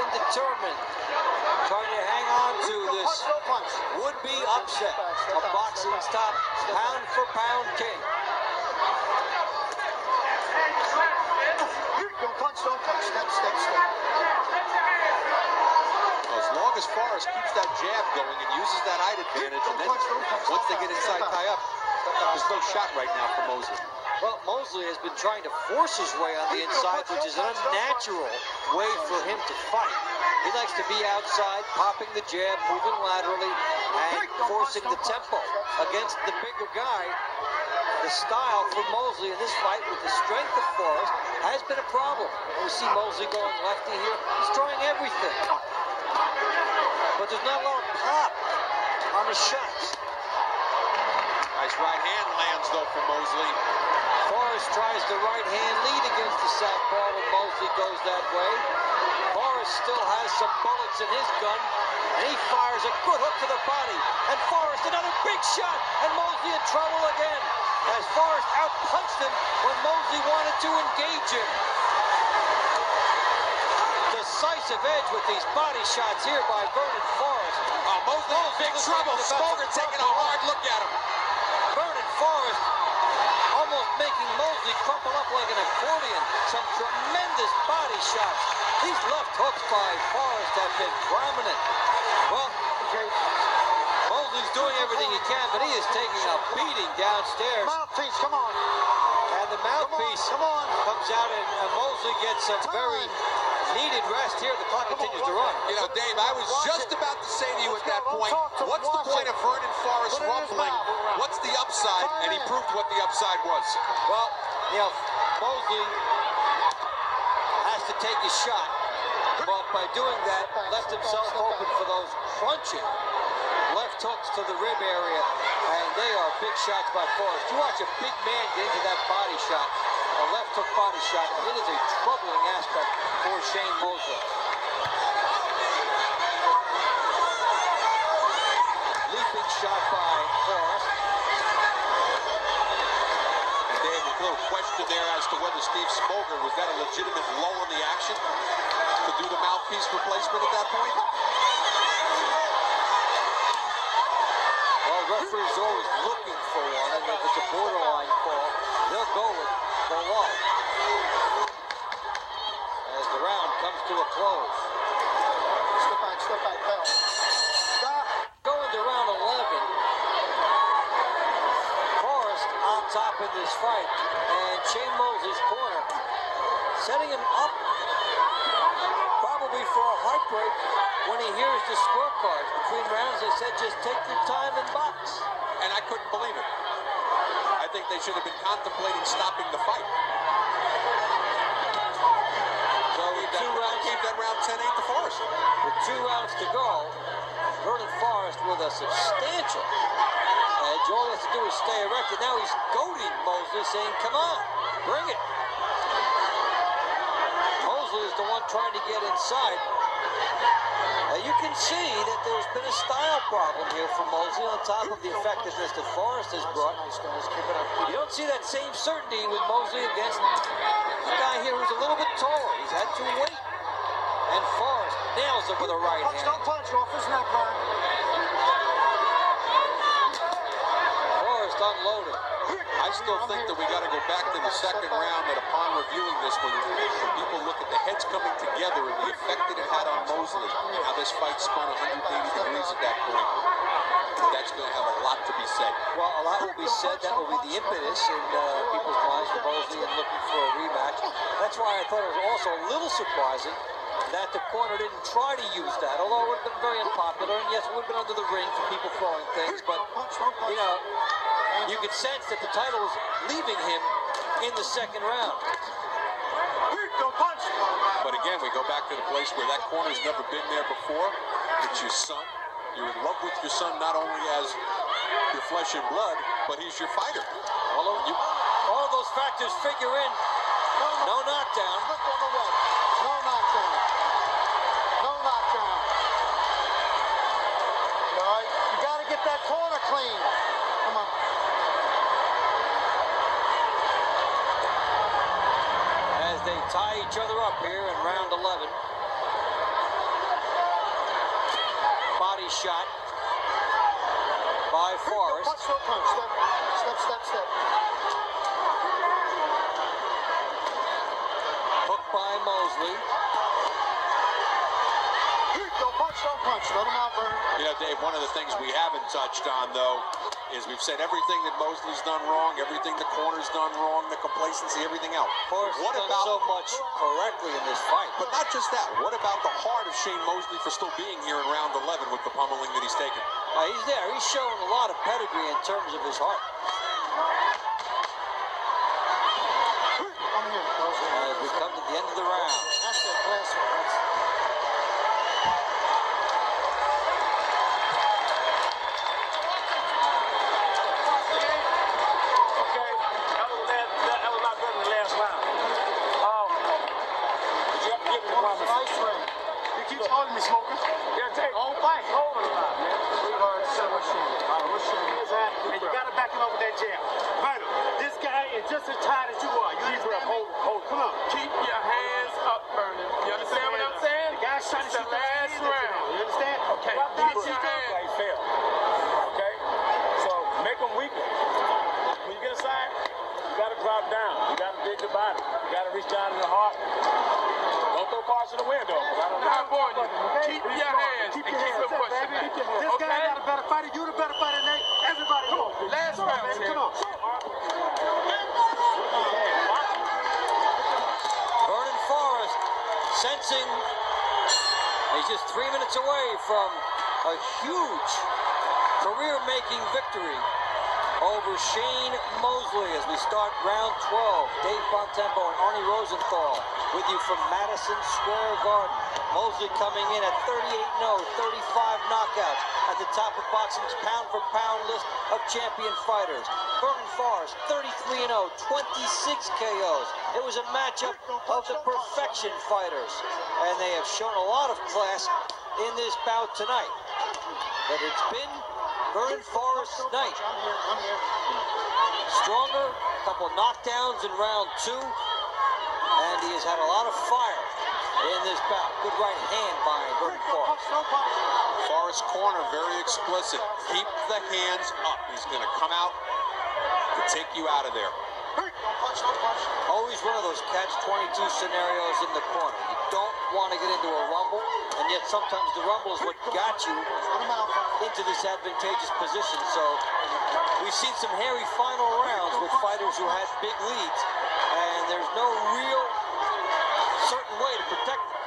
and determined, trying to hang on to this would-be upset of boxing's top pound-for-pound king. Don't punch, step, step, step. As long as Forrest keeps that jab going and uses that height advantage, and then once they get inside tie up, there's no shot right now for Mosley. Well, Mosley has been trying to force his way on the inside, which is an unnatural way for him to fight. He likes to be outside, popping the jab, moving laterally, and forcing the tempo against the bigger guy. The style for Mosley in this fight with the strength of Forrest has been a problem. We see Mosley going lefty here. He's throwing everything. But there's not a lot of pop on the shots. Nice right hand lands, though, for Mosley. Forrest tries the right hand lead against the southpaw when Mosley goes that way. Forrest still has some bullets in his gun, and he fires a good hook to the body. And Forrest, another big shot, and Mosley in trouble again, as Forrest outpunched him when Mosley wanted to engage him. Decisive edge with these body shots here by Vernon Forrest. Mosley in big trouble. Smoger taking a hard look at him. Vernon Forrest almost making Mosley crumple up like an accordion. Some tremendous body shots. These left hooks by Forrest have been prominent. Well, Mosley's doing everything he can, but he is taking a beating downstairs. Mouthpiece, come on. And the mouthpiece comes out, and Mosley gets a very needed rest here. The clock continues to run. You know, Dave, I was just about to say to you at that point, what's the point of Vernon Forrest rumbling? What's the upside? And he proved what the upside was. Well, you know, Mosley has to take a shot, but by doing that, left himself open for those crunching left hooks to the rib area, and they are big shots by Forrest. You watch a big man get into that body shot, a left hook body shot, and it is a troubling aspect for Shane Mosley. Leaping shot by Forrest. And Dave, a little question there as to whether Steve Smoger, was that a legitimate lull in the action to do the mouthpiece replacement at that point? Referees are always looking for one, and if it's a borderline call, they'll go with the law. As the round comes to a close. Step back, Bell. Stop. Going to round 11. Forrest on top in this fight, and Shane Mosley's corner setting him up probably for a heartbreak when he hears the scorecards. Between rounds, they said just take your time and box. And I couldn't believe it. I think they should have been contemplating stopping the fight. So with 2 rounds, gave that round 10-8 to Forrest. With 2 rounds to go, Vernon Forrest with a substantial edge. All he has to do is stay erected. Now he's goading Mosley, saying, come on, bring it. Mosley is the one trying to get inside. You can see that there's been a style problem here for Mosley on top of the effectiveness that Forrest has brought. You don't see that same certainty with Mosley against a guy here who's a little bit taller. He's had to wait. And Forrest nails him with a right hand. Don't punch off his neck, Vernon. Forrest unloaded. I still think that we got to go back to the second round, that upon reviewing this, when people look at the heads coming together and the effect that it had on Mosley, how this fight spun 180 degrees at that point, that's going to have a lot to be said. Well, a lot will be said. That will be the impetus in people's minds for Mosley and looking for a rematch. That's why I thought it was also a little surprising that the corner didn't try to use that, although it would have been very unpopular, and yes, it would have been under the ring for people throwing things, but, you know, you could sense that the title was leaving him in the second round. But again, we go back to the place where that corner's never been there before. It's your son. You're in love with your son not only as your flesh and blood, but he's your fighter. All of those factors figure in. No knockdown. No knockdown. No knockdown. All right, you got to get that corner clean. Come on. As they tie each other up here in round 11. shot by Forrest. Punch, no punch. Step. Hooked by Mosley. No punch, no punch. Let him out, Vernon. You know, Dave, one of the things we haven't touched on, though, is we've said everything that Mosley's done wrong, everything the corner's done wrong, the complacency, everything else. Forrest What done about so much correctly in this fight? But not just that. What about the heart of Shane Mosley for still being here in round 11 with the pummeling that he's taken? He's there. He's showing a lot of pedigree in terms of his heart. I'm here. As we come to the end of the round. That's it. Last one. Holding me, smoker. Yeah, take all fight. Hold it out, man. And you gotta back him up with that jab. Vernon, this guy is just as tired as you are. You understand me? Hold. Come on. Keep your hands up, Vernon. You understand what I'm saying? The guy's trying to shoot the last round. You understand? Okay. Keep your hands. He failed. Okay. So make him weaker. When you get inside, you gotta drop down. You gotta dig the body. You gotta reach down in the heart. Don't throw cards in the window. I'm warning you. Keep your hands and keep it pushing. This guy got a better fighter. You the better fighter, Nate. Everybody, come on. Last round, man. Come on. Vernon Forrest sensing he's just 3 minutes away from a huge career-making victory over Shane Mosley as we start round 12. Dave Bontempo and Arnie Rosenthal with you from Madison Square Garden. Mosley coming in at 38-0, 35 knockouts at the top of boxing's pound-for-pound list of champion fighters. Vernon Forrest, 33-0, 26 KOs. It was a matchup of the perfection fighters, and they have shown a lot of class in this bout tonight. But it's been Vernon Forrest's night. I'm here. Stronger, a couple knockdowns in round 2, and he has had a lot of fire in this bout. Good right hand by Vernon Forrest. Forrest corner, very explicit. Keep the hands up. He's going to come out to take you out of there. Always one of those catch-22 scenarios in the corner. You don't want to get into a rumble, and yet sometimes the rumble is what got you into this advantageous position. So we've seen some hairy final rounds with fighters who had big leads, and there's no real certain way to protect them.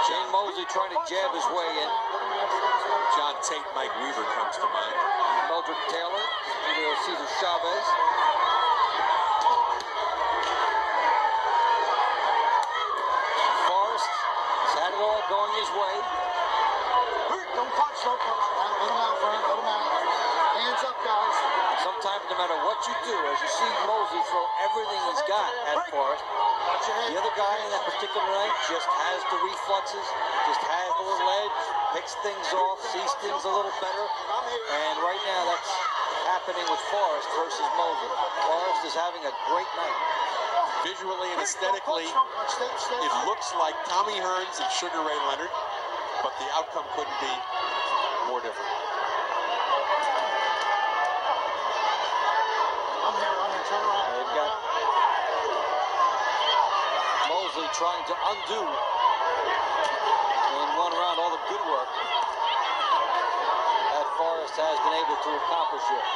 Shane Mosley trying to jab his way in. John Tate, Mike Weaver comes to mind. Mildred Taylor, Julio Cesar Chavez. Forrest has had it all going his way. Don't punch, no punch. Let him out, Vernon. Let him out. Hands up, guys. Sometimes, no matter what you do, as you see Mosley throw everything he's got at Forrest, the other guy in that particular night just has the reflexes, just has the little edge, picks things off, sees things a little better. And right now, that's happening with Forrest versus Mosley. Forrest is having a great night. Visually and aesthetically, it looks like Tommy Hearns and Sugar Ray Leonard, but the outcome couldn't be more different. I'm here. Turn around. They've got Mosley trying to undo in one round all the good work that Forrest has been able to accomplish here.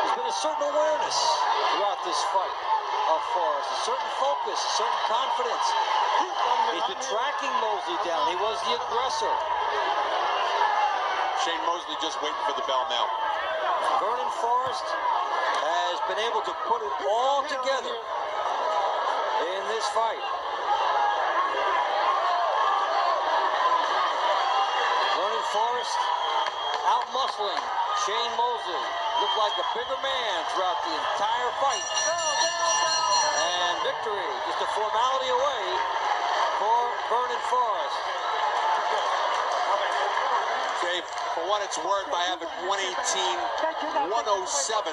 There's been a certain awareness throughout this fight of Forrest, a certain focus, a certain confidence. He's been tracking Mosley down. He was the aggressor. Shane Mosley just waiting for the bell now. Vernon Forrest has been able to put it all together in this fight. Vernon Forrest out-muscling Shane Mosley. Looked like a bigger man throughout the entire fight. And victory, just a formality away for Vernon Forrest. Dave, for what it's worth, I have it 118-107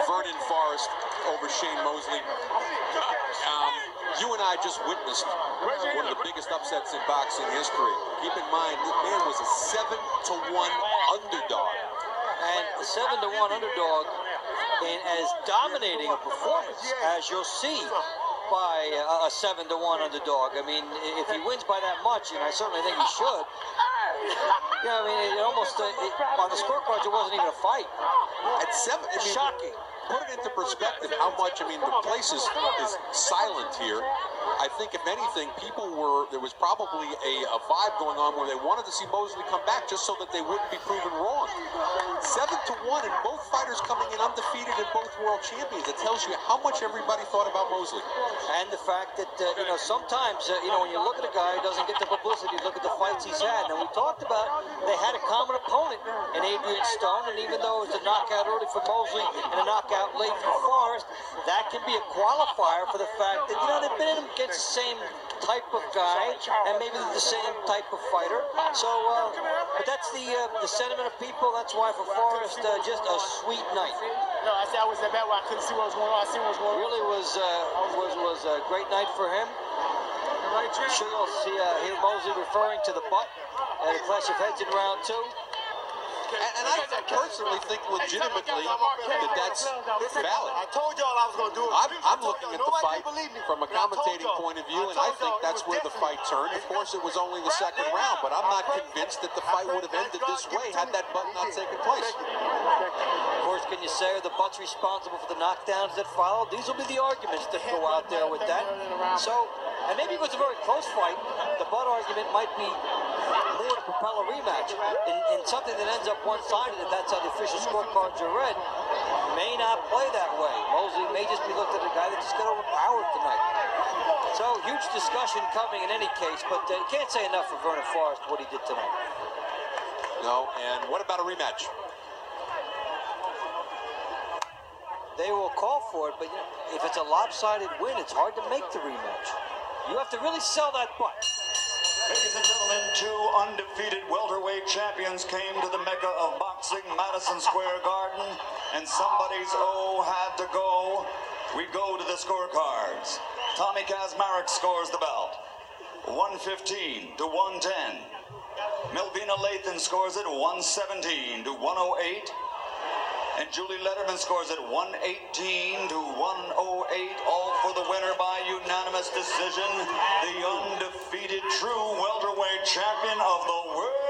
Vernon Forrest over Shane Mosley. You and I just witnessed one of the biggest upsets in boxing history. Keep in mind, this man was a 7-1 underdog. And a 7-1 underdog in as dominating a performance as you'll see by a 7-1 underdog. I mean, if he wins by that much, and I certainly think he should, I mean, it almost, on the scorecards, it wasn't even a fight. At 7, I mean, shocking. Put it into perspective how much, I mean, the place is silent here. I think, if anything, there was probably a vibe going on where they wanted to see Mosley come back just so that they wouldn't be proven wrong. 7-1, and both fighters coming in undefeated and both world champions. It tells you how much everybody thought about Mosley. And the fact that, sometimes, when you look at a guy who doesn't get the publicity, look at the fights he's had. And we talked about they had a common opponent in Adrian Stone, and even though it was a knockout early for Mosley and a knockout late for Forrest, that can be a qualifier for the fact that, they've been against the same type of guy and maybe the same type of fighter. So, but that's the sentiment of people. That's why for Forrest, just a sweet night. No, I said I was that bad where I couldn't see what was going on. I see what was going on. Really was a great night for him. Sure, you'll see here Mosley referring to the butt at a clash of heads in round 2. And I personally think legitimately that that's valid. I told y'all I was going to do it. I'm looking at the fight from a commentating point of view, and I think that's where the fight turned. Of course, it was only the second round, but I'm not convinced that the fight would have ended this way had that butt not taken place. Of course, can you say are the butts responsible for the knockdowns that followed? These will be the arguments that go out there with that. So, and maybe it was a very close fight. The butt argument might be more to propel a rematch. In something that ends up one-sided, if that's how the official scorecards are read, may not play that way. Mosley may just be looked at a guy that just got overpowered tonight. So, huge discussion coming in any case, but you can't say enough for Vernon Forrest what he did tonight. No, and what about a rematch? They will call for it, but if it's a lopsided win, it's hard to make the rematch. You have to really sell that butt. Ladies and gentlemen, 2 undefeated welterweight champions came to the mecca of boxing, Madison Square Garden, and somebody's had to go. We go to the scorecards. Tommy Kazmarek scores the belt, 115 to 110. Melvina Lathan scores it 117 to 108. And Julie Letterman scores it 118 to 108, all for the winner by unanimous decision, the undefeated true welterweight champion of the world.